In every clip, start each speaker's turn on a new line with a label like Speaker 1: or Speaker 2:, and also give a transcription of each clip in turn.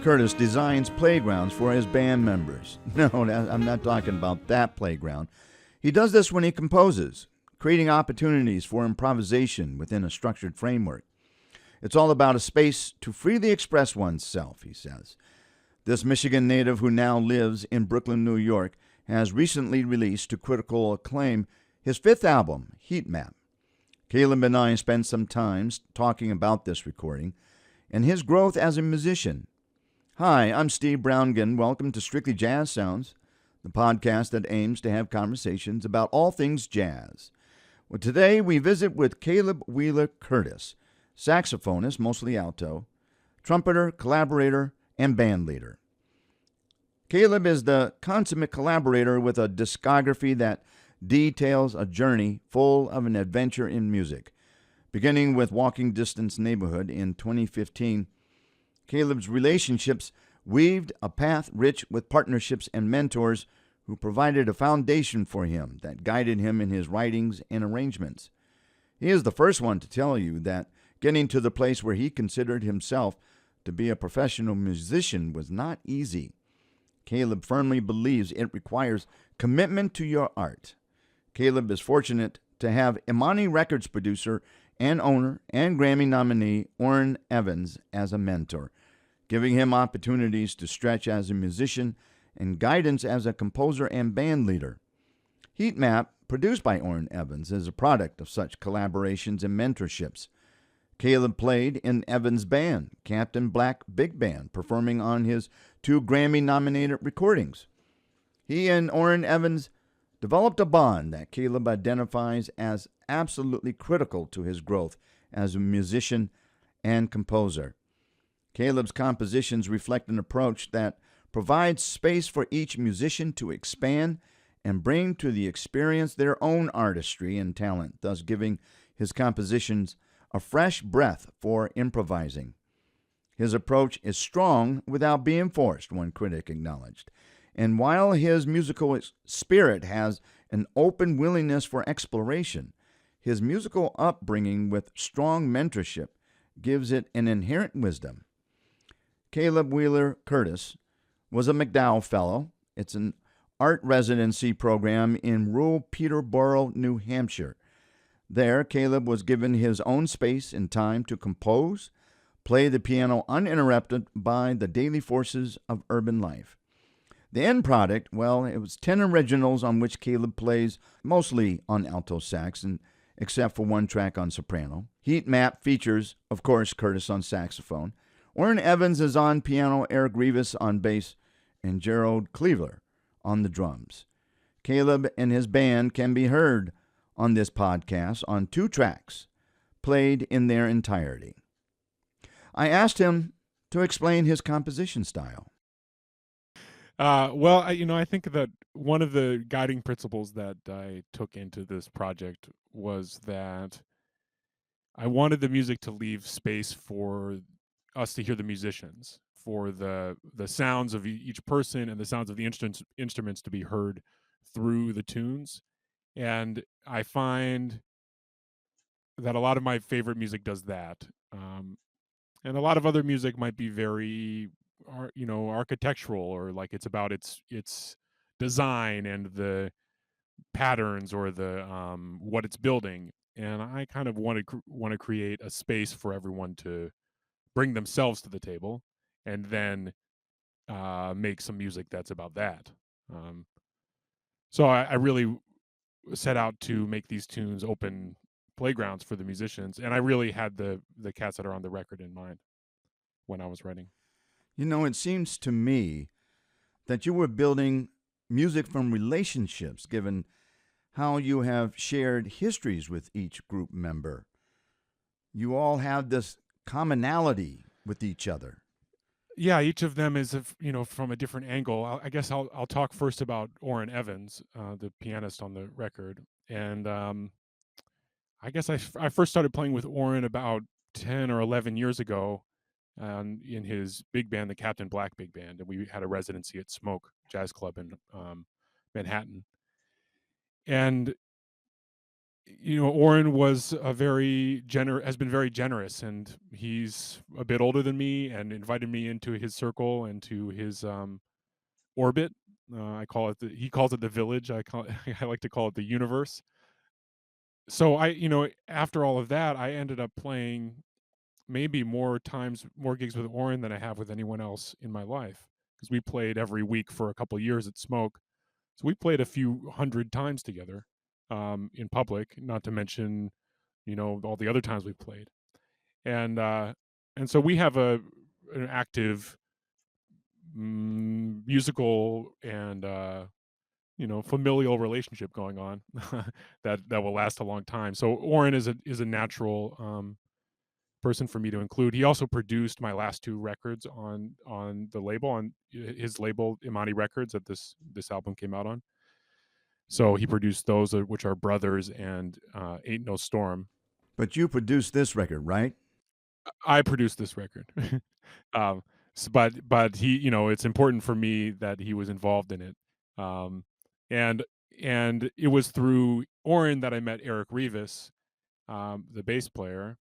Speaker 1: Curtis designs playgrounds for his band members. No, I'm not talking about that playground. He does this when he composes, creating opportunities for improvisation within a structured framework. It's all about a space to freely express oneself, he says. This Michigan native, who now lives in Brooklyn, New York, has recently released to critical acclaim his fifth album, Heatmap. Caleb and I spent some time talking about this recording and his growth as a musician. Hi, I'm Steve Browngen. Welcome to Strictly Jazz Sounds, the podcast that aims to have conversations about all things jazz. Well, today we visit with Caleb Wheeler Curtis, saxophonist, mostly alto, trumpeter, collaborator, and band leader. Caleb is the consummate collaborator with a discography that details a journey full of an adventure in music. Beginning with Walking Distance Neighborhood in 2015, Caleb's relationships weaved a path rich with partnerships and mentors who provided a foundation for him that guided him in his writings and arrangements. He is the first one to tell you that getting to the place where he considered himself to be a professional musician was not easy. Caleb firmly believes it requires commitment to your art. Caleb is fortunate to have Imani Records producer and owner and Grammy nominee Orrin Evans as a mentor, giving him opportunities to stretch as a musician and guidance as a composer and band leader. Heatmap, produced by Orrin Evans, is a product of such collaborations and mentorships. Caleb played in Evans' band, Captain Black Big Band, performing on his 2 Grammy-nominated recordings. He and Orrin Evans developed a bond that Caleb identifies as absolutely critical to his growth as a musician and composer. Caleb's compositions reflect an approach that provides space for each musician to expand and bring to the experience their own artistry and talent, thus giving his compositions a fresh breath for improvising. His approach is strong without being forced, one critic acknowledged. And while his musical spirit has an open willingness for exploration, his musical upbringing with strong mentorship gives it an inherent wisdom. Caleb Wheeler Curtis was a MacDowell Fellow. It's an art residency program in rural Peterborough, New Hampshire. There, Caleb was given his own space and time to compose, play the piano uninterrupted by the daily forces of urban life. The end product, well, it was 10 originals on which Caleb plays mostly on alto sax, and except for one track on soprano. Heatmap features, of course, Curtis on saxophone. Orrin Evans is on piano, Eric Rivas on bass, and Gerald Cleaver on the drums. Caleb and his band can be heard on this podcast on 2 tracks, played in their entirety. I asked him to explain his composition style.
Speaker 2: I think that one of the guiding principles that I took into this project was that I wanted the music to leave space for us to hear the musicians, for the sounds of each person and the sounds of the instruments to be heard through the tunes. And I find that a lot of my favorite music does that. And a lot of other music might be very architectural, or like it's about its design and the patterns or the what it's building. And I kind of want to create a space for everyone to bring themselves to the table and then make some music that's about that. So I really set out to make these tunes open playgrounds for the musicians, and I really had the cats that are on the record in mind when I was writing.
Speaker 1: You know, it seems to me that you were building music from relationships, given how you have shared histories with each group member. You all have this commonality with each other.
Speaker 2: Yeah, each of them is, from a different angle. I guess I'll talk first about Orrin Evans, the pianist on the record. And I guess I first started playing with Orrin about 10 or 11 years ago in his big band, the Captain Black Big Band. And we had a residency at Smoke Jazz Club in Manhattan. And Oren was has been very generous, and he's a bit older than me, and invited me into his circle and to his orbit. He calls it the village. I like to call it the universe. So after all of that, I ended up playing maybe more gigs with Oren than I have with anyone else in my life, because we played every week for a couple years at Smoke. So we played a few hundred times together, in public, not to mention, all the other times we played. And so we have an active musical and familial relationship going on that will last a long time. So Oren is a natural person for me to include. He also produced my last two records on the label, on his label Imani Records, that this album came out on. So he produced those, which are Brothers and Ain't No Storm.
Speaker 1: But you produced this record, right?
Speaker 2: I produced this record. um, but he, it's important for me that he was involved in it. Um, and it was through Oren that I met Eric Rivas, the bass player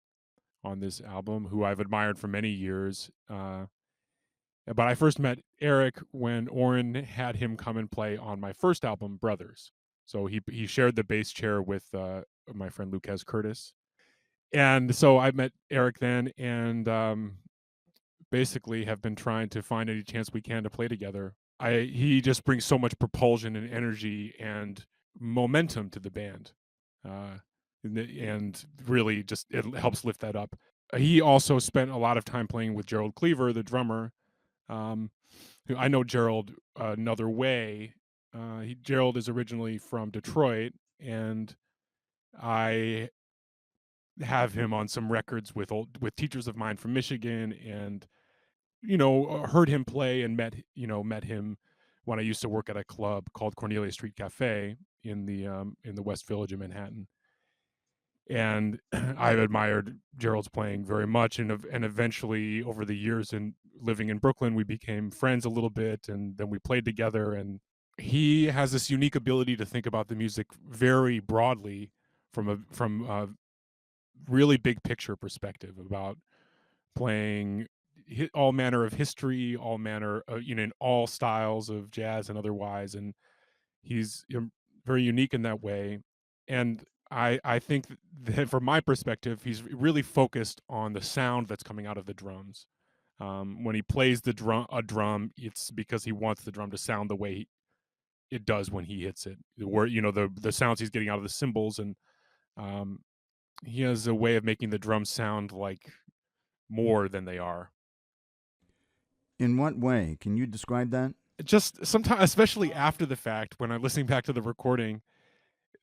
Speaker 2: on this album, who I've admired for many years. But I first met Eric when Oren had him come and play on my first album, Brothers. So he shared the bass chair with my friend Lucas Curtis, and so I met Eric then, and basically have been trying to find any chance we can to play together. He just brings so much propulsion and energy and momentum to the band, uh, and really just it helps lift that up. He also spent a lot of time playing with Gerald Cleaver, the drummer. Um, who I know Gerald another way. Gerald is originally from Detroit, and I have him on some records with teachers of mine from Michigan, and heard him play and met him when I used to work at a club called Cornelia Street Cafe in the West Village of Manhattan. And I've admired Gerald's playing very much, and eventually over the years and living in Brooklyn, we became friends a little bit, and then we played together. And he has this unique ability to think about the music very broadly, from a really big picture perspective, about playing all manner of history, all manner, in all styles of jazz and otherwise. And he's very unique in that way. And I think that from my perspective, he's really focused on the sound that's coming out of the drums. When he plays a drum, it's because he wants the drum to sound the way it does when he hits it. Where the sounds he's getting out of the cymbals, and um, he has a way of making the drums sound like more than they are.
Speaker 1: In what way? Can you describe that?
Speaker 2: Just sometimes, especially after the fact, when I'm listening back to the recording,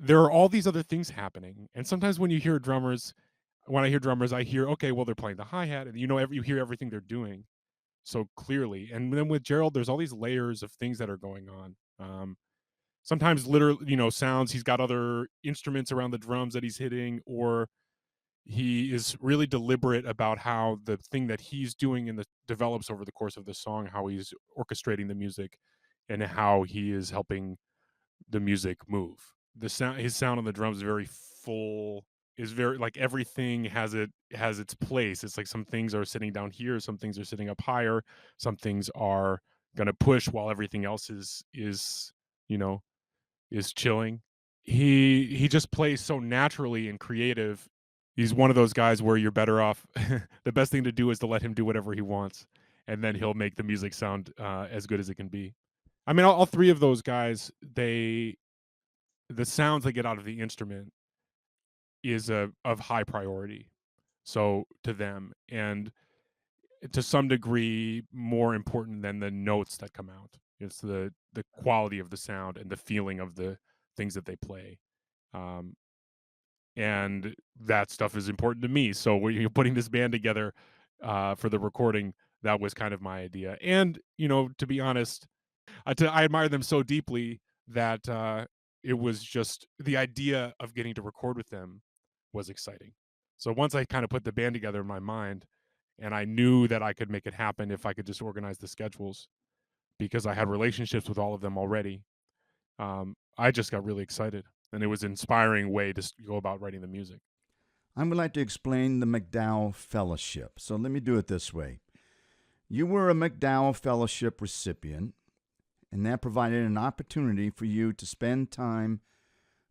Speaker 2: there are all these other things happening. And sometimes when I hear drummers, I hear, okay, well, they're playing the hi-hat, and you hear everything they're doing so clearly. And then with Gerald, there's all these layers of things that are going on. Sometimes literally, sounds, he's got other instruments around the drums that he's hitting, or he is really deliberate about how the thing that he's doing develops over the course of the song, how he's orchestrating the music, and how he is helping the music move. His sound on the drums is very full, is very, like, everything has its place. It's like some things are sitting down here, some things are sitting up higher, some things are going to push while everything else you know, is chilling. He just plays so naturally and creative. He's one of those guys where you're better off the best thing to do is to let him do whatever he wants, and then he'll make the music sound as good as it can be. I mean, all three of those guys, the sounds they get out of the instrument is of high priority. So to them, and to some degree, more important than the notes that come out. It's the quality of the sound and the feeling of the things that they play. Um, and that stuff is important to me. So when you're putting this band together for the recording, that was kind of my idea. And to be honest, I admire them so deeply that it was just the idea of getting to record with them was exciting. So once I kind of put the band together in my mind, and I knew that I could make it happen if I could just organize the schedules, because I had relationships with all of them already. I just got really excited, and it was an inspiring way to go about writing the music.
Speaker 1: I would like to explain the McDowell Fellowship. So let me do it this way. You were a McDowell Fellowship recipient, and that provided an opportunity for you to spend time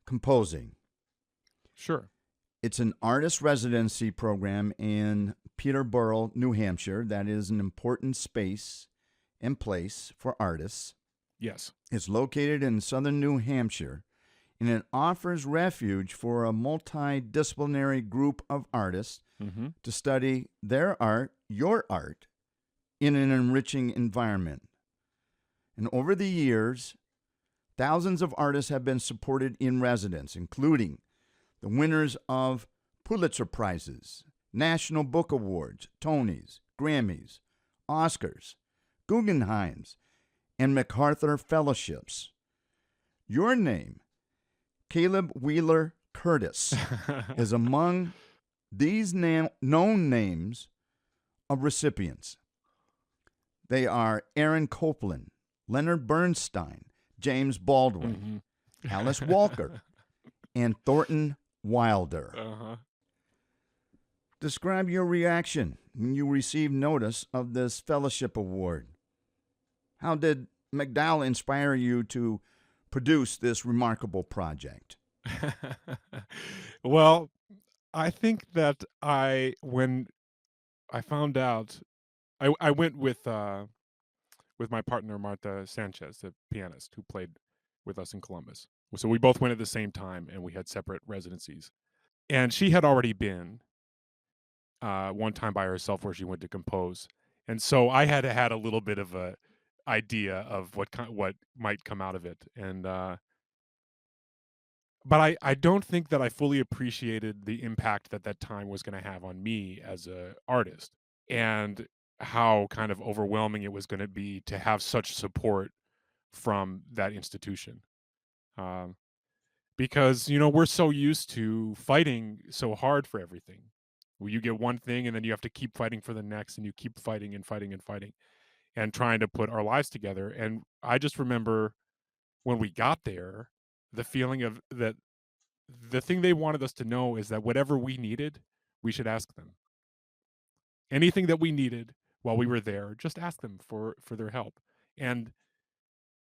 Speaker 1: composing.
Speaker 2: Sure.
Speaker 1: It's an artist residency program in Peterborough, New Hampshire. That is an important space and place for artists.
Speaker 2: Yes.
Speaker 1: It's located in southern New Hampshire, and it offers refuge for a multidisciplinary group of artists
Speaker 2: Mm-hmm.
Speaker 1: to study their art, your art, in an enriching environment. And over the years, thousands of artists have been supported in residence, including the winners of Pulitzer Prizes, National Book Awards, Tonys, Grammys, Oscars, Guggenheims, and MacArthur Fellowships. Your name, Caleb Wheeler Curtis, is among these known names of recipients. They are Aaron Copland, Leonard Bernstein, James Baldwin,
Speaker 2: Mm-hmm.
Speaker 1: Alice Walker, and Thornton Wilder.
Speaker 2: Uh-huh.
Speaker 1: Describe your reaction when you received notice of this fellowship award. How did McDowell inspire you to produce this remarkable project?
Speaker 2: Well, I think that when I found out, I went with my partner Marta Sanchez, the pianist who played with us in Columbus. So we both went at the same time, and we had separate residencies. And she had already been one time by herself where she went to compose, and so I had had a little bit of a idea of what might come out of it, and but I don't think that I fully appreciated the impact that time was going to have on me as a artist, and how kind of overwhelming it was going to be to have such support from that institution. Um, because we're so used to fighting so hard for everything. Where you get one thing and then you have to keep fighting for the next, and you keep fighting and fighting and fighting and trying to put our lives together. And I just remember when we got there, the feeling of that the thing they wanted us to know is that whatever we needed, we should ask them. Anything that we needed while we were there, just ask them for their help. And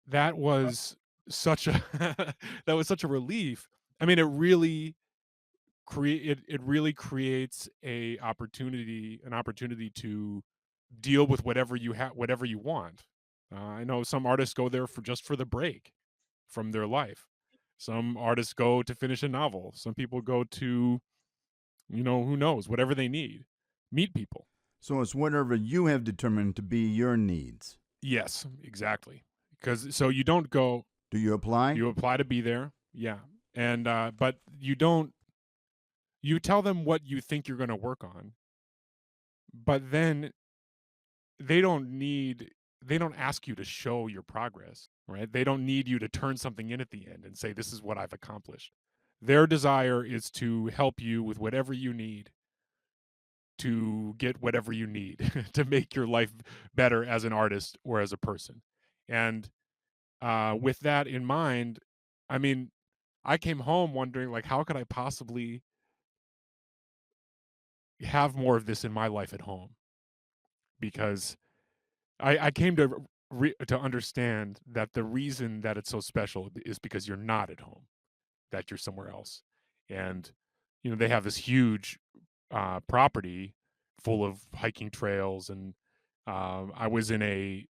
Speaker 2: that was such a that was such a relief. I mean, it really creates an opportunity to deal with whatever you want. I know some artists go there for the break from their life. Some artists go to finish a novel. Some people go to, who knows, whatever they need. Meet people.
Speaker 1: So it's whatever you have determined to be your needs.
Speaker 2: Yes, exactly. Because so you don't go.
Speaker 1: Do you apply?
Speaker 2: You apply to be there. Yeah, and but you don't. You tell them what you think you're going to work on, but then they don't ask you to show your progress, right? They don't need you to turn something in at the end and say, this is what I've accomplished. Their desire is to help you with whatever you need to get whatever you need to make your life better as an artist or as a person. And with that in mind, I mean, I came home wondering, like, how could I possibly have more of this in my life at home? Because I came to understand that the reason that it's so special is because you're not at home, that you're somewhere else. And they have this huge property full of hiking trails, and I was in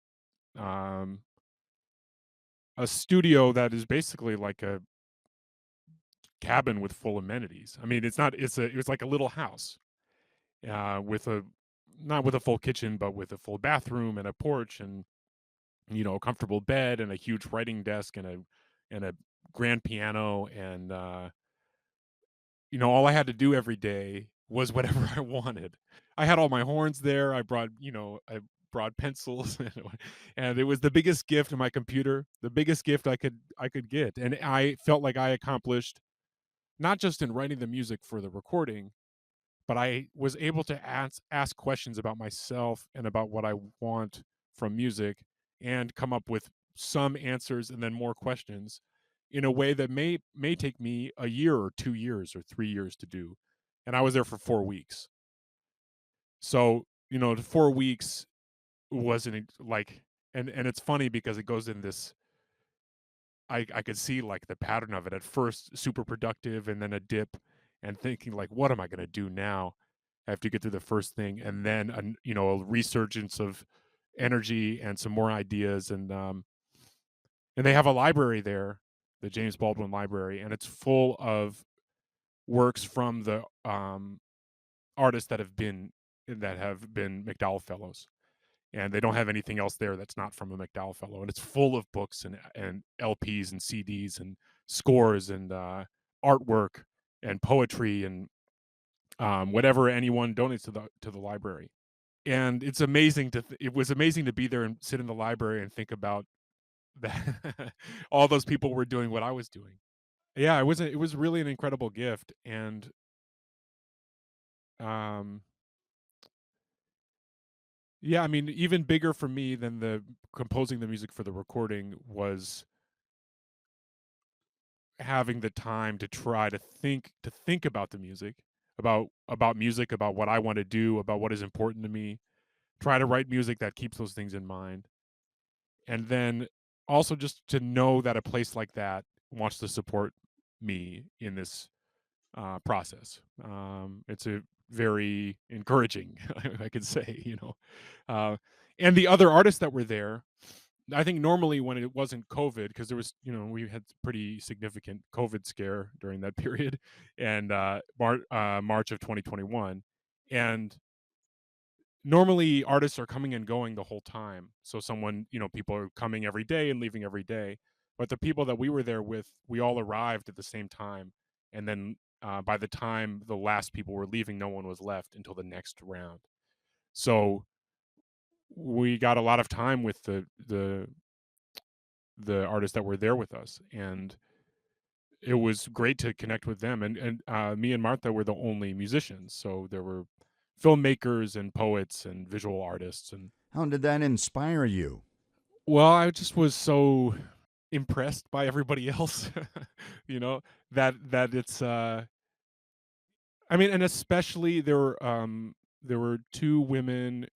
Speaker 2: um, a studio that is basically like a cabin with full amenities. I mean, it was like a little house with a not with a full kitchen, but with a full bathroom and a porch and a comfortable bed and a huge writing desk and a grand piano, and all I had to do every day was whatever I wanted. I had all my horns there. I brought pencils, and it was the biggest gift in my computer, the biggest gift I could get, and I felt like I accomplished not just in writing the music for the recording, but I was able to ask questions about myself and about what I want from music, and come up with some answers and then more questions. in a way that may take me a year or 2 years or 3 years to do. And I was there for 4 weeks. So, the 4 weeks wasn't like, and it's funny because it goes in this. I could see like the pattern of it at first, super productive, and then a dip, and thinking like, what am I going to do now? I have to get through the first thing, and then a resurgence of energy and some more ideas, and they have a library there, the James Baldwin Library, and it's full of works from the artists that have been McDowell Fellows, and they don't have anything else there that's not from a McDowell Fellow, and it's full of books and LPs and CDs and scores and artwork and poetry and whatever anyone donates to the library. And it's amazing it was amazing to be there and sit in the library and think about that all those people were doing what I was doing. Yeah, it was really an incredible gift. And um yeah, I mean, even bigger for me than the composing the music for the recording was having the time to try to think about the music, about music, about what I want to do, about what is important to me, try to write music that keeps those things in mind. And then also just to know that a place like that wants to support me in this process. It's a very encouraging, I could say, uh, and the other artists that were there. I think normally when it wasn't COVID, because there was, we had pretty significant COVID scare during that period, and March of 2021, and normally artists are coming and going the whole time. So people are coming every day and leaving every day. But the people that we were there with, we all arrived at the same time. And then by the time the last people were leaving, no one was left until the next round. So we got a lot of time with the artists that were there with us. And it was great to connect with them. And me and Martha were the only musicians. So there were filmmakers and poets and visual artists. And
Speaker 1: How did that inspire you?
Speaker 2: well, I just was so impressed by everybody else, you know, that it's I mean, and especially there were two women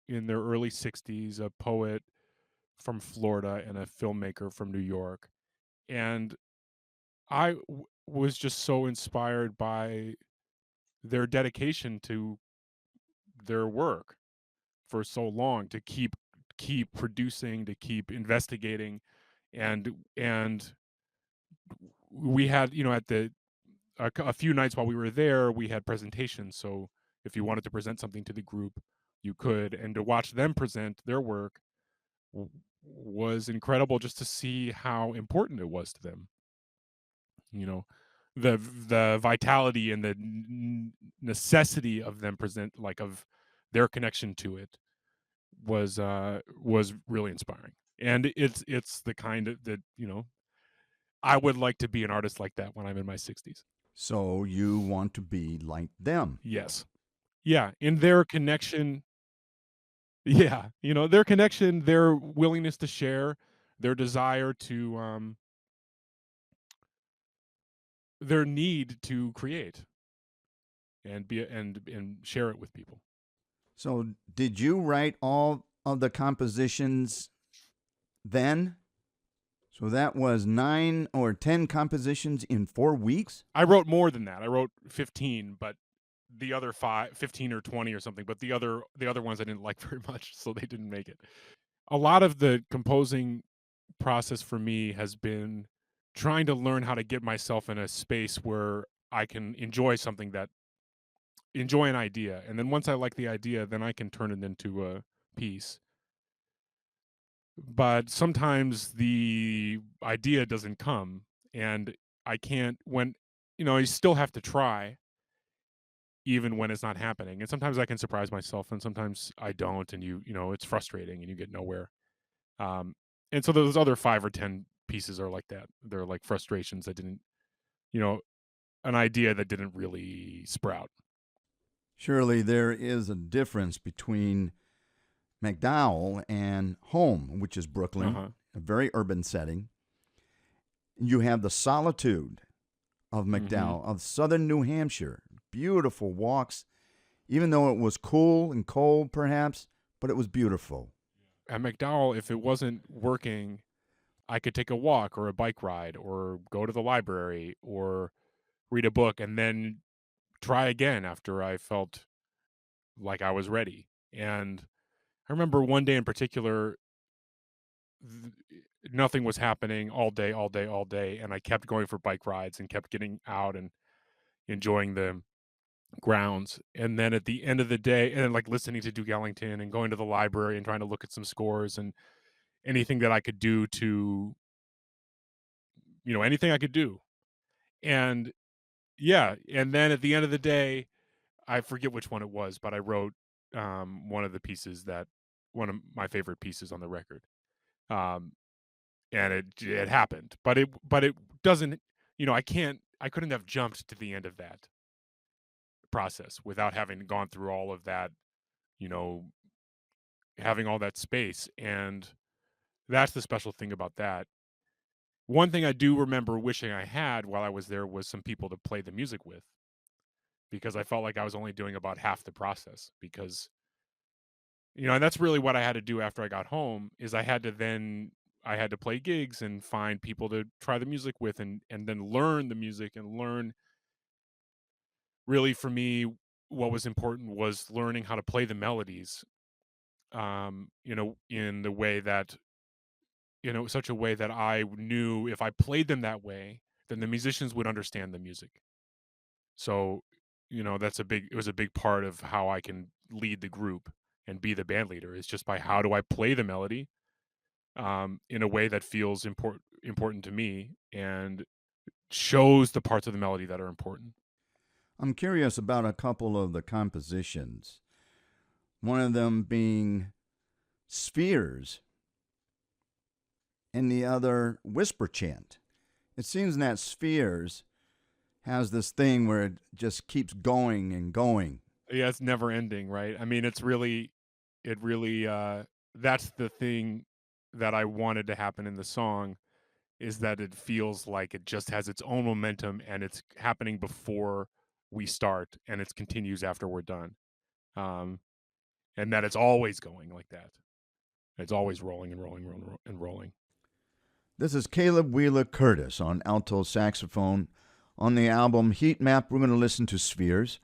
Speaker 2: in their early 60s, a poet from Florida and a filmmaker from New York. And was just so inspired by their dedication to their work for so long, to keep producing, to keep investigating. And we had, at a few nights while we were there, we had presentations. So if you wanted to present something to the group, you could. And to watch them present their work was incredible, just to see how important it was to them. You know, the vitality and the necessity of them present, like, of their connection to it, was really inspiring. And it's the kind of that, I would like to be an artist like that when I'm in my 60s.
Speaker 1: So you want to be like them.
Speaker 2: Yes. Yeah, in their connection. Yeah, their connection, their willingness to share, their desire to their need to create and share it with people.
Speaker 1: So did you write all of the compositions then? So that was 9 or 10 compositions in 4 weeks?
Speaker 2: I wrote more than that. I wrote 15, but the other 15 or 20 or something, but the other ones I didn't like very much, so they didn't make it. A lot of the composing process for me has been trying to learn how to get myself in a space where I can enjoy an idea, and then once I like the idea, then I can turn it into a piece. But sometimes the idea doesn't come, and I can't when you still have to try even when it's not happening. And sometimes I can surprise myself, and sometimes I don't, and it's frustrating and you get nowhere. Um, and so those other 5 or 10 pieces are like that. They're like frustrations that didn't, you know, an idea that didn't really sprout.
Speaker 1: Surely there is a difference between McDowell and home, which is Brooklyn,
Speaker 2: Uh-huh.
Speaker 1: a very urban setting. You have the solitude of
Speaker 2: Mm-hmm.
Speaker 1: McDowell, of southern New Hampshire. Beautiful walks, even though it was cool and cold, perhaps, but it was beautiful.
Speaker 2: At McDowell, if it wasn't working, I could take a walk or a bike ride or go to the library or read a book and then try again after I felt like I was ready. And I remember one day in particular, nothing was happening all day, all day, all day. And I kept going for bike rides and kept getting out and enjoying the grounds. And then at the end of the day, and like listening to Duke Ellington and going to the library and trying to look at some scores and anything that I could do to, anything I could do. And yeah. And then at the end of the day, I forget which one it was, but I wrote one of my favorite pieces on the record. Um, and it happened, but it doesn't, I couldn't have jumped to the end of that process without having gone through all of that, you know, having all that space. And that's the special thing about that. One thing I do remember wishing I had while I was there was some people to play the music with, because I felt like I was only doing about half the process. Because, and that's really what I had to do after I got home, is I had to play gigs and find people to try the music with, and then learn the music and learn. Really, for me, what was important was learning how to play the melodies, in the way that, such a way that I knew if I played them that way, then the musicians would understand the music. So, it was a big part of how I can lead the group and be the band leader, is just by how do I play the melody, in a way that feels important to me and shows the parts of the melody that are important.
Speaker 1: I'm curious about a couple of the compositions, one of them being Spheres and the other Whisper Chant. It seems that Spheres has this thing where it just keeps going and going.
Speaker 2: Yeah, it's never ending, right? I mean, it really, that's the thing that I wanted to happen in the song, is that it feels like it just has its own momentum and it's happening before we start and it continues after we're done. And that it's always going like that. It's always rolling and rolling, rolling and rolling.
Speaker 1: This is Caleb Wheeler Curtis on alto saxophone. On the album Heatmap, we're going to listen to Spheres,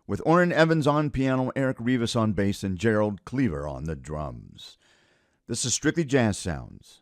Speaker 1: with Orrin Evans on piano, Eric Rivas on bass, and Gerald Cleaver on the drums. This is Strictly Jazz Sounds.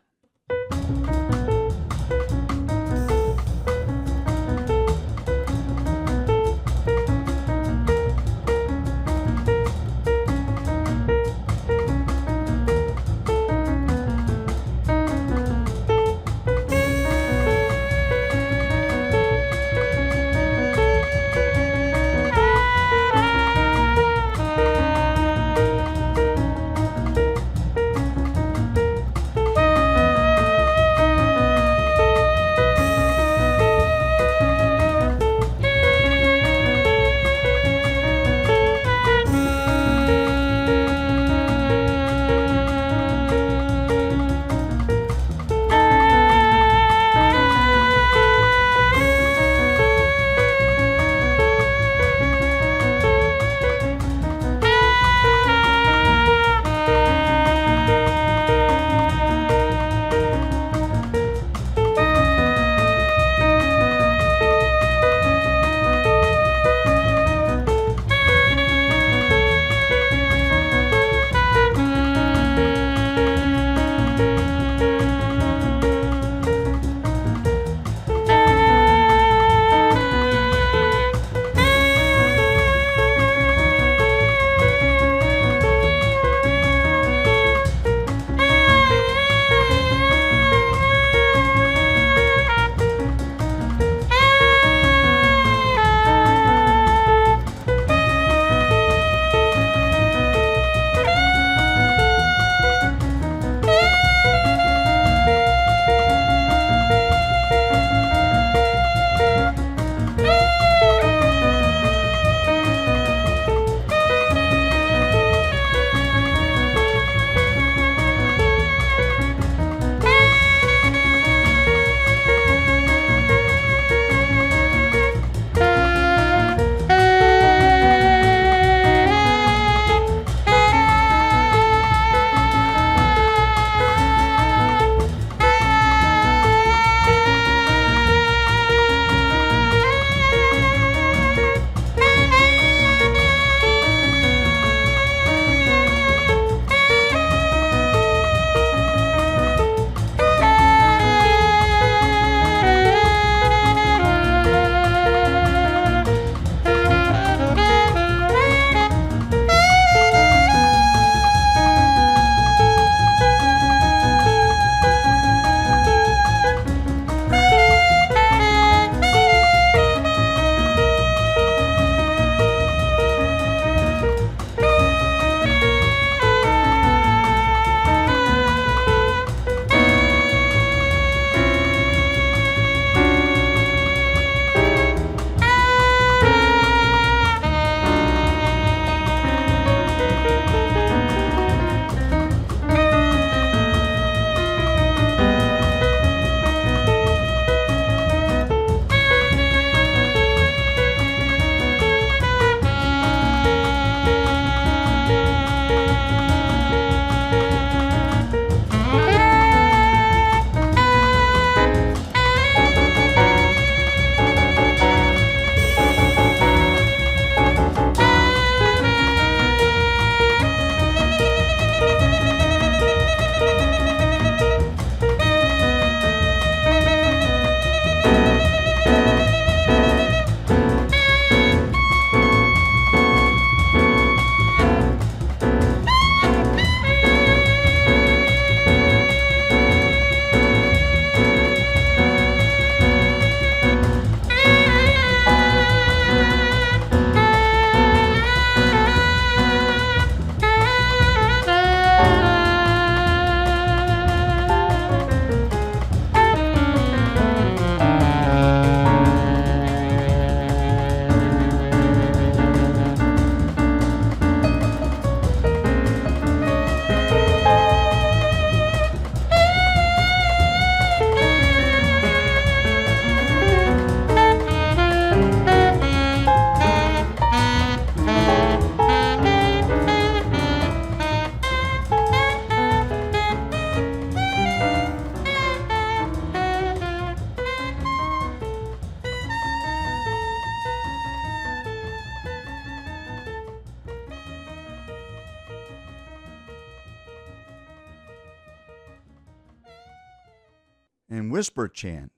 Speaker 1: And whisper chant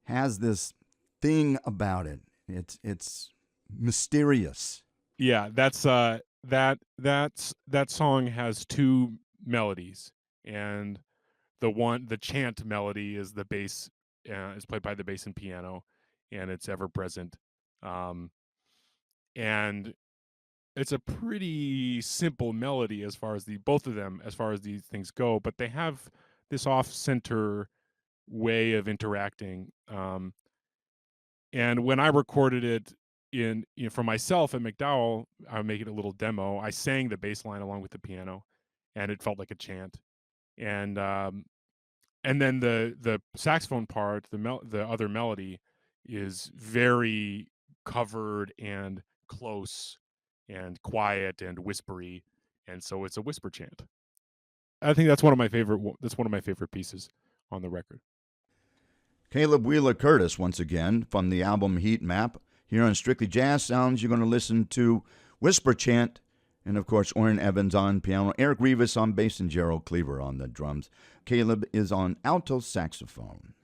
Speaker 1: has this thing about it. It's mysterious.
Speaker 2: Yeah, that song has two melodies, and the chant melody is the bass, is played by the bass and piano, and it's ever present, and it's a pretty simple melody as far as both of them as far as these things go, but they have this off center way of interacting. And when I recorded it for myself at McDowell, I would make it a little demo. I sang the bass line along with the piano, and it felt like a chant. And then the saxophone part, the other melody, is very covered and close and quiet and whispery, and so it's a whisper chant. I think that's one of my favorite pieces on the record.
Speaker 1: Caleb Wheeler Curtis, once again, from the album Heatmap. Here on Strictly Jazz Sounds, you're going to listen to Whisper Chant, and of course, Orrin Evans on piano, Eric Rivas on bass, and Gerald Cleaver on the drums. Caleb is on alto saxophone.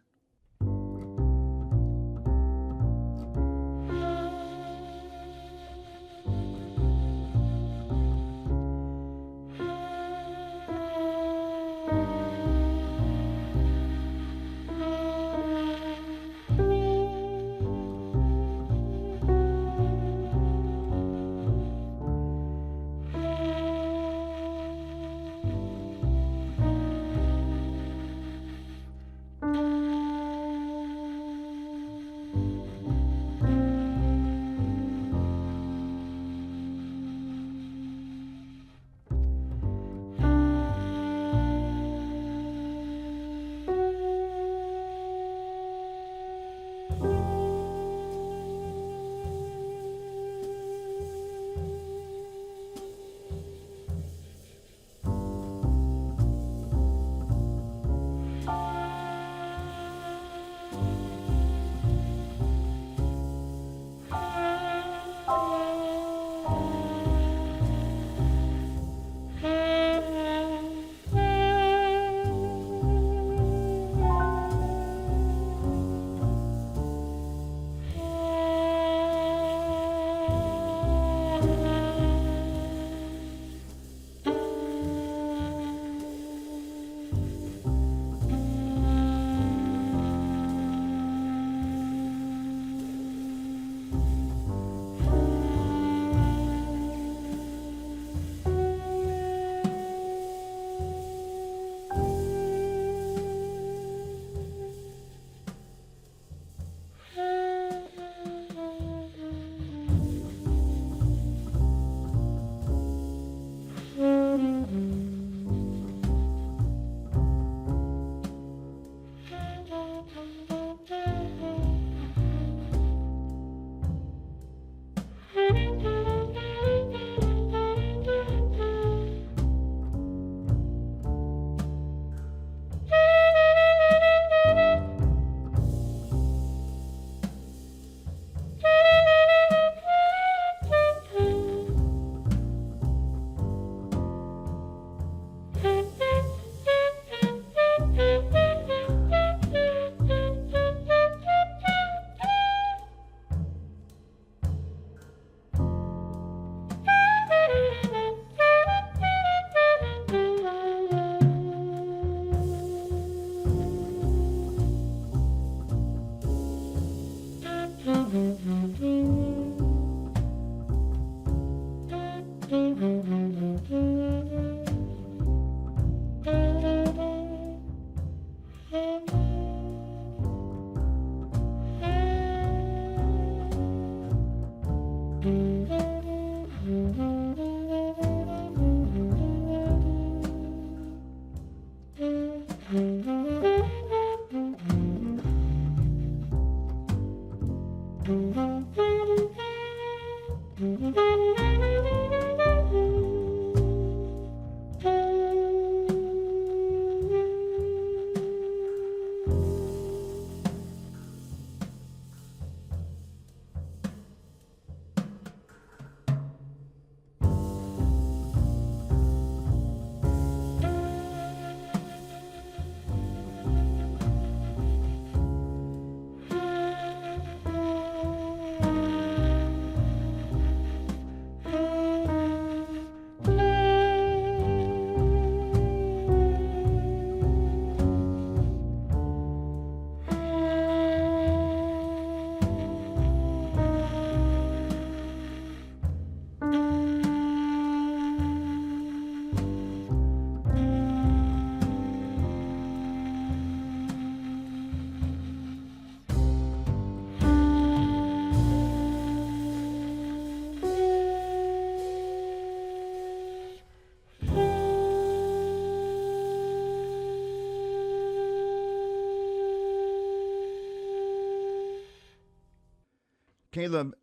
Speaker 1: Caleb,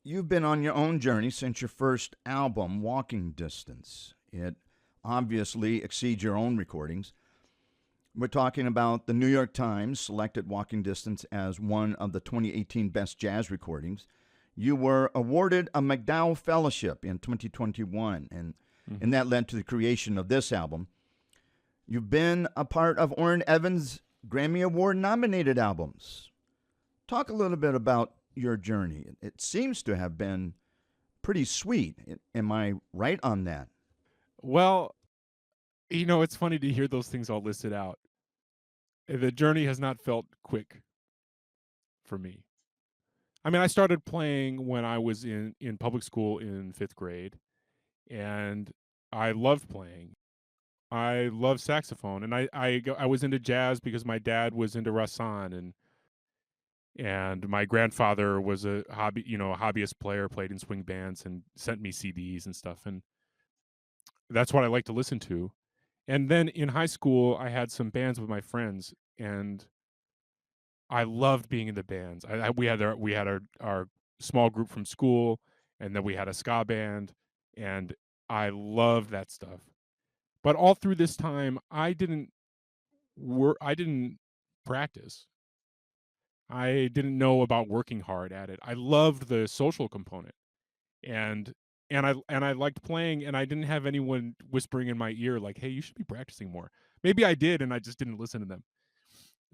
Speaker 1: you've been on your own journey since your first album, Walking Distance. It obviously exceeds your own recordings. We're talking about the New York Times selected Walking Distance as one of the 2018 best jazz recordings. You were awarded a McDowell Fellowship in 2021, and that led to the creation of this album. You've been a part of Orrin Evans' Grammy Award nominated albums. Talk a little bit about your journey. It seems to have been pretty sweet. Am I right on that?
Speaker 2: Well, it's funny to hear those things all listed out. The journey has not felt quick for me. I mean, I started playing when I was in public school in 5th grade, and I loved playing. I love saxophone, and I was into jazz because my dad was into Rassan, and my grandfather was a hobbyist player, played in swing bands and sent me CDs and stuff, and that's what I like to listen to. And then in high school, I had some bands with my friends, and I loved being in the bands. We had our small group from school, and then we had a ska band, and I loved that stuff. But all through this time, I didn't practice. I didn't know about working hard at it. I loved the social component, and and I liked playing, and I didn't have anyone whispering in my ear like, "Hey, you should be practicing more." Maybe I did, and I just didn't listen to them.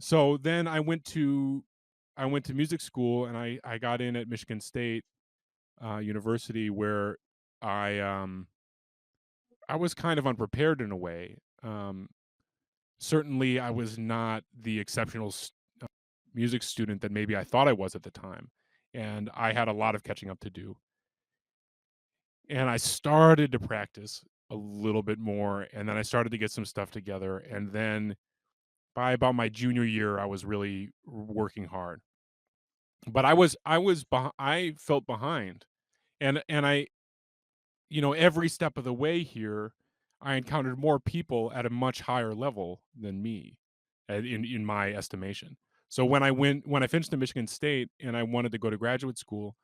Speaker 2: So then I went to music school, and I got in at Michigan State University, where I um I was kind of unprepared in a way. Certainly, I was not the exceptional music student that maybe I thought I was at the time, and I had a lot of catching up to do. And I started to practice a little bit more, and then I started to get some stuff together, and then by about my junior year, I was really working hard. But I felt behind, and every step of the way here, I encountered more people at a much higher level than me, in my estimation. So when I finished at Michigan State and I wanted to go to graduate school,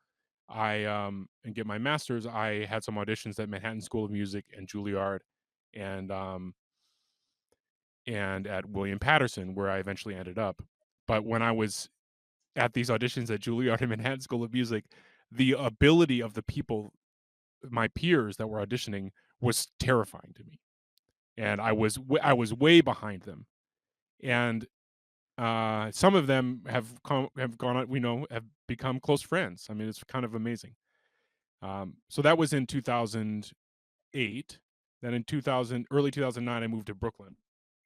Speaker 2: and get my master's, I had some auditions at Manhattan School of Music and Juilliard, and at William Patterson, where I eventually ended up. But when I was at these auditions at Juilliard and Manhattan School of Music, the ability of the people, my peers that were auditioning, was terrifying to me, and I was way behind them. And some of them have gone on, have become close friends. I mean, it's kind of amazing. So that was in 2008. Then in early 2009, I moved to Brooklyn.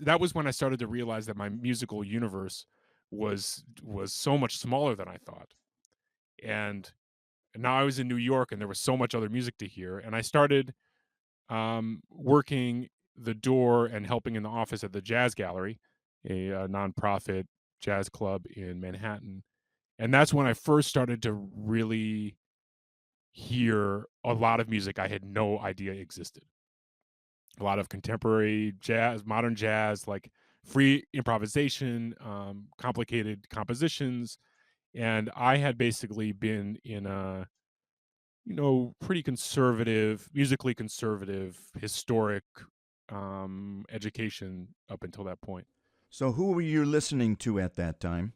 Speaker 2: That was when I started to realize that my musical universe was so much smaller than I thought. And now I was in New York, and there was so much other music to hear. And I started working the door and helping in the office at the Jazz Gallery, a nonprofit jazz club in Manhattan. And that's when I first started to really hear a lot of music I had no idea existed. A lot of contemporary jazz, modern jazz, like free improvisation, complicated compositions. And I had basically been in a, pretty conservative, musically conservative, historic education up until that point.
Speaker 1: So, who were you listening to at that time?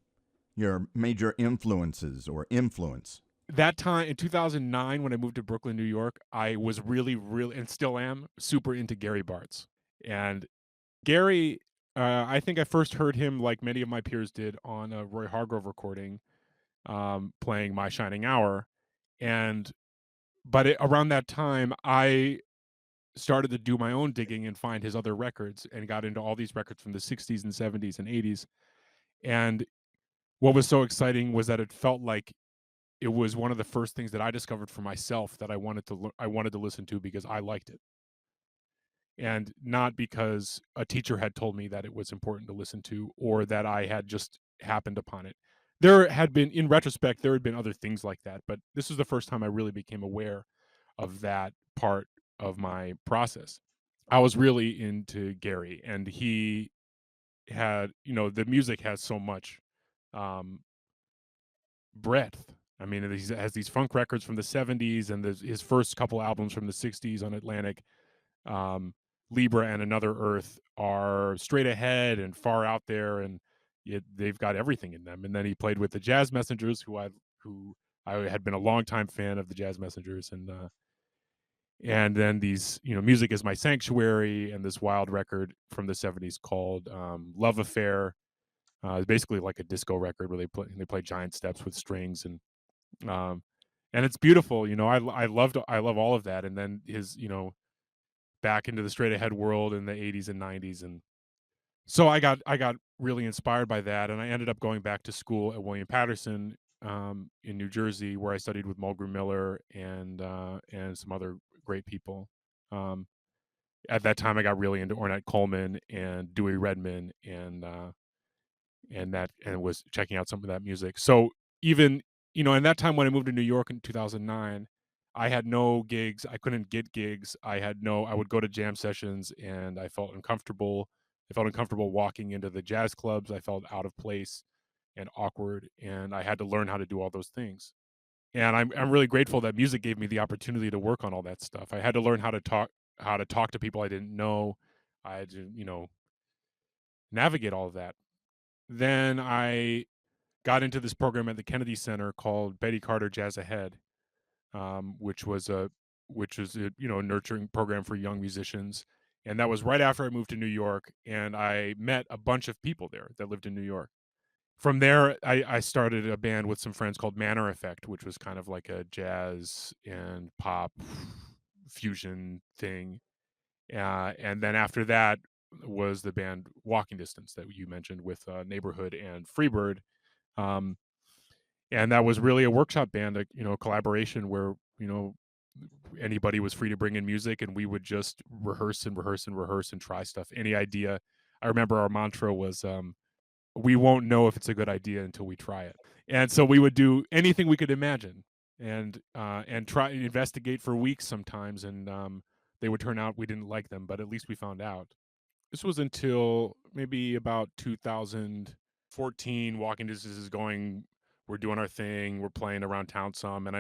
Speaker 1: Your major influences or influence?
Speaker 2: That time in 2009, when I moved to Brooklyn, New York, I was really, really, and still am, super into Gary Bartz. And Gary, I think I first heard him, like many of my peers did, on a Roy Hargrove recording, playing My Shining Hour. And around that time, I started to do my own digging and find his other records, and got into all these records from the 60s and 70s and 80s. And what was so exciting was that it felt like it was one of the first things that I discovered for myself that I wanted to listen to because I liked it, and not because a teacher had told me that it was important to listen to, or that I had just happened upon it. There had been, in retrospect, there had been other things like that, but this was the first time I really became aware of that part of my process. I was really into Gary, and he had, the music has so much um, breadth. I mean, he has these funk records from the 70s and his first couple albums from the 60s on Atlantic. um, Libra and Another Earth are straight ahead and far out there, and they've got everything in them. And then he played with the Jazz Messengers, who I had been a longtime fan of the Jazz Messengers, and then these, Music Is My Sanctuary, and this wild record from the 70s called Love Affair. It's basically like a disco record where they play giant steps with strings, um, and it's beautiful. I love all of that. And then his, back into the straight ahead world in the 80s and 90s. And so I got really inspired by that, and I ended up going back to school at William Patterson, in New Jersey, where I studied with Mulgrew Miller and some other great people. Um, at that time, I got really into Ornette Coleman and Dewey Redman, and was checking out some of that music. So even, in that time when I moved to New York in 2009, I had no gigs. I couldn't get gigs. I would go to jam sessions and I felt uncomfortable. I felt uncomfortable walking into the jazz clubs. I felt out of place and awkward, and I had to learn how to do all those things. And I'm really grateful that music gave me the opportunity to work on all that stuff. I had to learn how to talk to people I didn't know. I had to, navigate all of that. Then I got into this program at the Kennedy Center called Betty Carter Jazz Ahead, which was a nurturing program for young musicians. And that was right after I moved to New York, and I met a bunch of people there that lived in New York. From there, I started a band with some friends called Manor Effect, which was kind of like a jazz and pop fusion thing. And then after that was the band Walking Distance that you mentioned with Neighborhood and Freebird. Um, and that was really a workshop band, a collaboration where, anybody was free to bring in music, and we would just rehearse and rehearse and rehearse and try stuff. Any idea. I remember our mantra was, we won't know if it's a good idea until we try it. And so we would do anything we could imagine, and try and investigate for weeks sometimes, and they would turn out we didn't like them, but at least we found out. This was until maybe about 2014. Walking Distance is going. We're doing our thing. We're playing around town some, and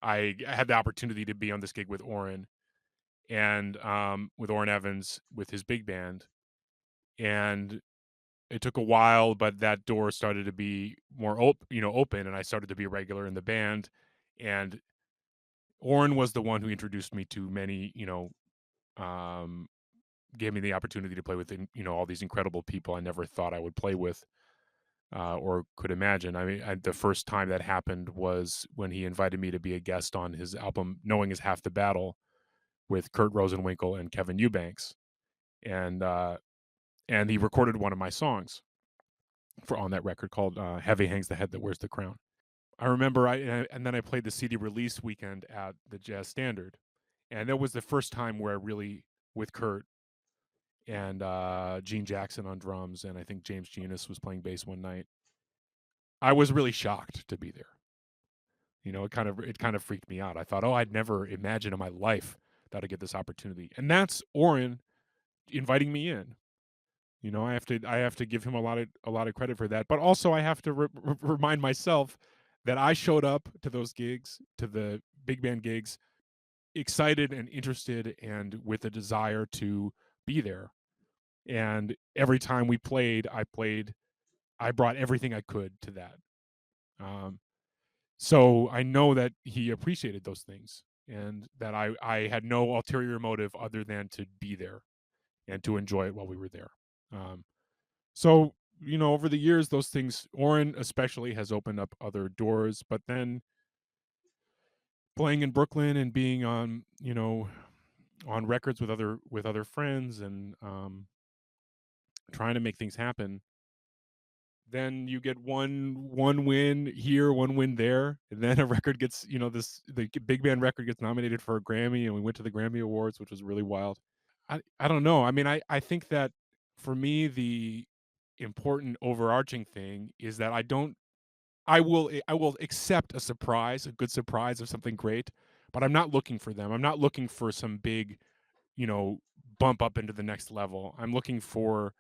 Speaker 2: I had the opportunity to be on this gig with Orrin, and with Orrin Evans with his big band. And it took a while, but that door started to be more open, and I started to be a regular in the band. And Orrin was the one who introduced me to many, um, gave me the opportunity to play with, all these incredible people I never thought I would play with, or could imagine. I mean, the first time that happened was when he invited me to be a guest on his album "Knowing Is Half the Battle" with Kurt Rosenwinkel and Kevin Eubanks, and and he recorded one of my songs on that record called "Heavy Hangs the Head That Wears the Crown." I remember and then I played the CD release weekend at the Jazz Standard, and that was the first time where I really, with Kurt and Gene Jackson on drums, and I think James Genus was playing bass one night. I was really shocked to be there. It kind of freaked me out. I thought, oh, I'd never imagine in my life that I'd get this opportunity, and that's Orrin inviting me in. I have to give him a lot of credit for that, but also I have to remind myself that I showed up to those gigs, to the big band gigs, excited and interested and with a desire to be there. And every time we played, I brought everything I could to that. Um, so I know that he appreciated those things, and that I had no ulterior motive other than to be there and to enjoy it while we were there. Um, so, over the years, those things, Orrin especially, has opened up other doors. But then playing in Brooklyn and being on records with other friends, and trying to make things happen, then you get one win here, one win there, and then a record gets, the big band record gets nominated for a Grammy, and we went to the Grammy Awards, which was really wild. I don't know. I mean, I think that for me, the important overarching thing is that I will accept a surprise, a good surprise of something great, but I'm not looking for them. I'm not looking for some big, you know, bump up into the next level. I'm looking for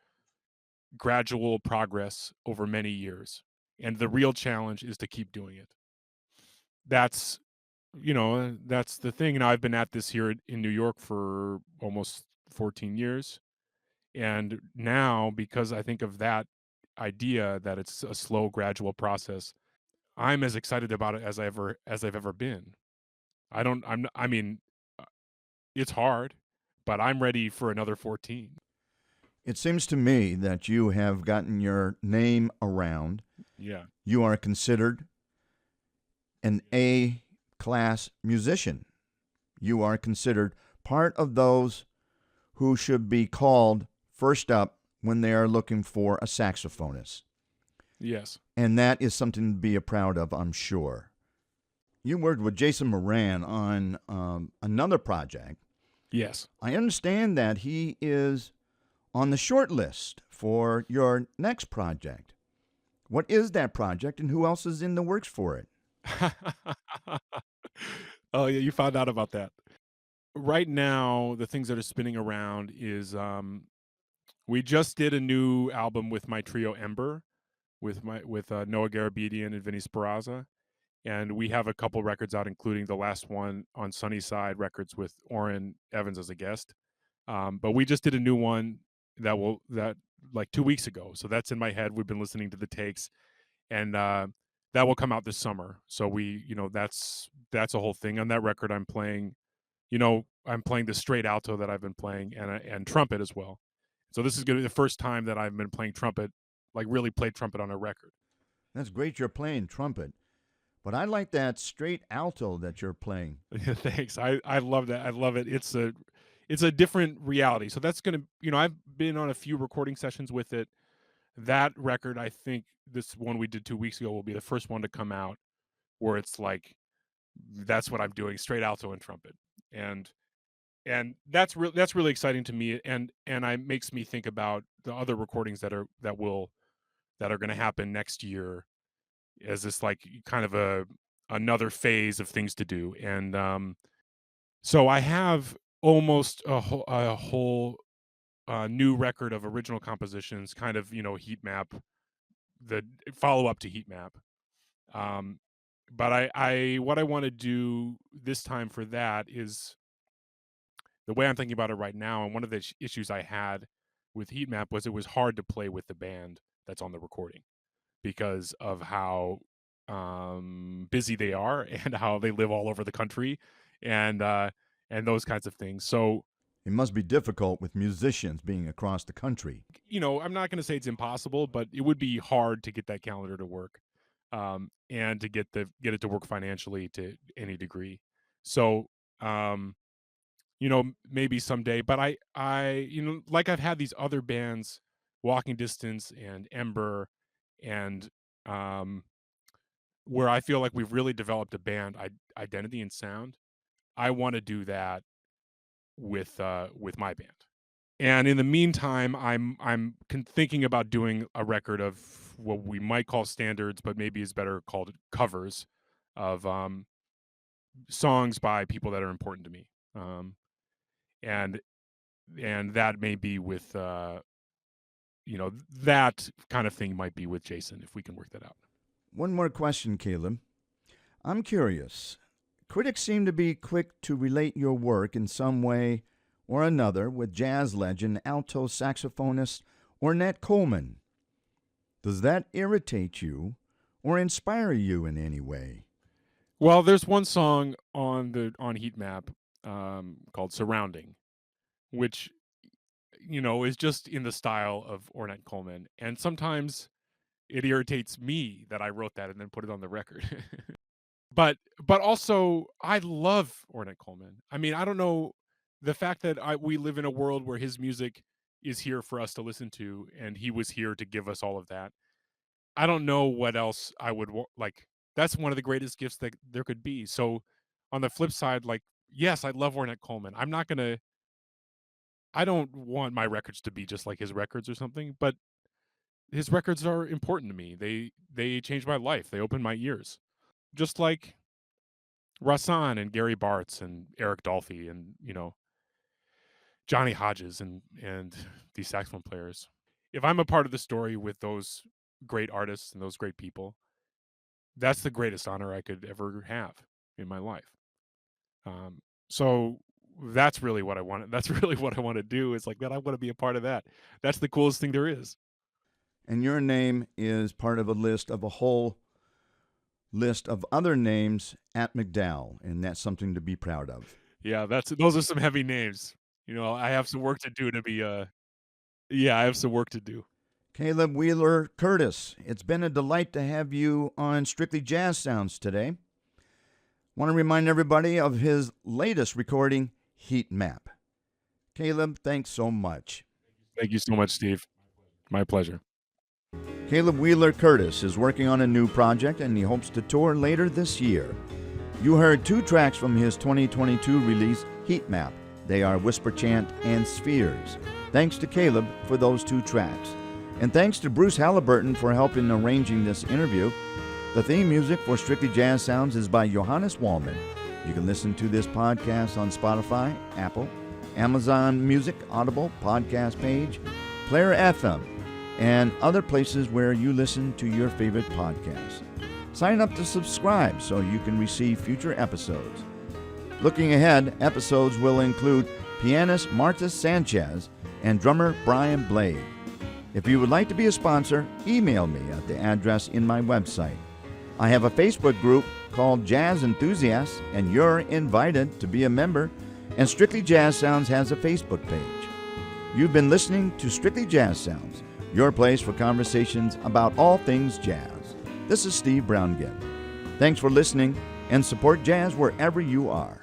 Speaker 2: gradual progress over many years. And the real challenge is to keep doing it. that's that's the thing. And I've been at this here in New York for almost 14 years. And now, because I think of that idea that it's a slow, gradual process, I'm as excited about it as I've ever been. I don't. I'm. I mean, uh, it's hard, but I'm ready for another 14.
Speaker 1: It seems to me that you have gotten your name around.
Speaker 2: Yeah.
Speaker 1: You are considered an A class musician. You are considered part of those who should be called first up when they are looking for a saxophonist.
Speaker 2: Yes.
Speaker 1: And that is something to be proud of, I'm sure. You worked with Jason Moran on another project.
Speaker 2: Yes.
Speaker 1: I understand that he is on the short list for your next project. What is that project and who else is in the works for it?
Speaker 2: Oh yeah, you found out about that. Right now, the things that are spinning around is we just did a new album with my trio Ember with Noah Garabedian and Vinny Speraza. And we have a couple records out, including the last one on Sunnyside Records with Orrin Evans as a guest. But we just did a new one that like 2 weeks ago. So that's in my head. We've been listening to the takes, and that will come out this summer. So that's a whole thing on that record. I'm playing, I'm playing the straight alto that I've been playing, and trumpet as well. So this is going to be the first time that I've been playing trumpet, like really played trumpet on a record.
Speaker 1: That's great you're playing trumpet, but I like that straight alto that you're playing.
Speaker 2: Yeah, thanks. I love that. I love it. It's a different reality. So that's gonna I've been on a few recording sessions with it. That record, I think this one we did 2 weeks ago will be the first one to come out where it's like that's what I'm doing, straight alto and trumpet. And that's really exciting to me, and I makes me think about the other recordings that are gonna happen next year as this like kind of another phase of things to do. And so I have almost a whole new record of original compositions, kind of Heatmap, the follow up to Heatmap. Um, but I what I want to do this time for that is the way I'm thinking about it right now. And one of the issues I had with Heatmap was it was hard to play with the band that's on the recording because of how busy they are and how they live all over the country, and those kinds of things. So
Speaker 1: It must be difficult with musicians being across the country.
Speaker 2: I'm not going to say it's impossible, but it would be hard to get that calendar to work, and to get it to work financially to any degree. So, um, maybe someday. But like I've had these other bands, Walking Distance and Ember, and um, where I feel like we've really developed a band identity and sound. I want to do that with my band. And in the meantime, I'm thinking about doing a record of what we might call standards, but maybe is better called covers of songs by people that are important to me. And that may be with that kind of thing might be with Jason if we can work that out.
Speaker 1: One more question, Caleb. I'm curious. Critics seem to be quick to relate your work in some way or another with jazz legend, alto saxophonist Ornette Coleman. Does that irritate you or inspire you in any way?
Speaker 2: Well, there's one song on Heatmap called "Surrounding," which is just in the style of Ornette Coleman, and sometimes it irritates me that I wrote that and then put it on the record. but also I love Ornette Coleman. I mean, I don't know, the fact that we live in a world where his music is here for us to listen to, and he was here to give us all of that. I don't know what else I would like. That's one of the greatest gifts that there could be. So on the flip side, like, yes, I love Ornette Coleman. I don't want my records to be just like his records or something, but his records are important to me. They changed my life. They opened my ears. Just like Rasan and Gary Bartz and Eric Dolphy and Johnny Hodges and these saxophone players. If I'm a part of the story with those great artists and those great people, that's the greatest honor I could ever have in my life. So that's really what I want. That's really what I want to do. Is like, man, I want to be a part of that. That's the coolest thing there is.
Speaker 1: And your name is part of a whole list of other names at McDowell, and that's something to be proud of.
Speaker 2: Yeah, those are some heavy names. I have some work to do to be yeah, I have some work to do.
Speaker 1: Caleb Wheeler Curtis, it's been a delight to have you on Strictly Jazz Sounds today. Want to remind everybody of his latest recording, Heatmap. Caleb, thanks so much.
Speaker 2: Thank you so much, Steve. My pleasure.
Speaker 1: Caleb Wheeler Curtis is working on a new project and he hopes to tour later this year. You heard 2 tracks from his 2022 release, Heatmap. They are Whisper Chant and Spheres. Thanks to Caleb for those 2 tracks. And thanks to Bruce Halliburton for helping arranging this interview. The theme music for Strictly Jazz Sounds is by Johannes Wallman. You can listen to this podcast on Spotify, Apple, Amazon Music, Audible, Podcast Page, Player FM, and other places where you listen to your favorite podcasts. Sign up to subscribe so you can receive future episodes. Looking ahead, episodes will include pianist Marta Sanchez and drummer Brian Blade. If you would like to be a sponsor, email me at the address in my website. I have a Facebook group called Jazz Enthusiasts, and you're invited to be a member, and Strictly Jazz Sounds has a Facebook page. You've been listening to Strictly Jazz Sounds, your place for conversations about all things jazz. This is Steve Browngill. Thanks for listening, and support jazz wherever you are.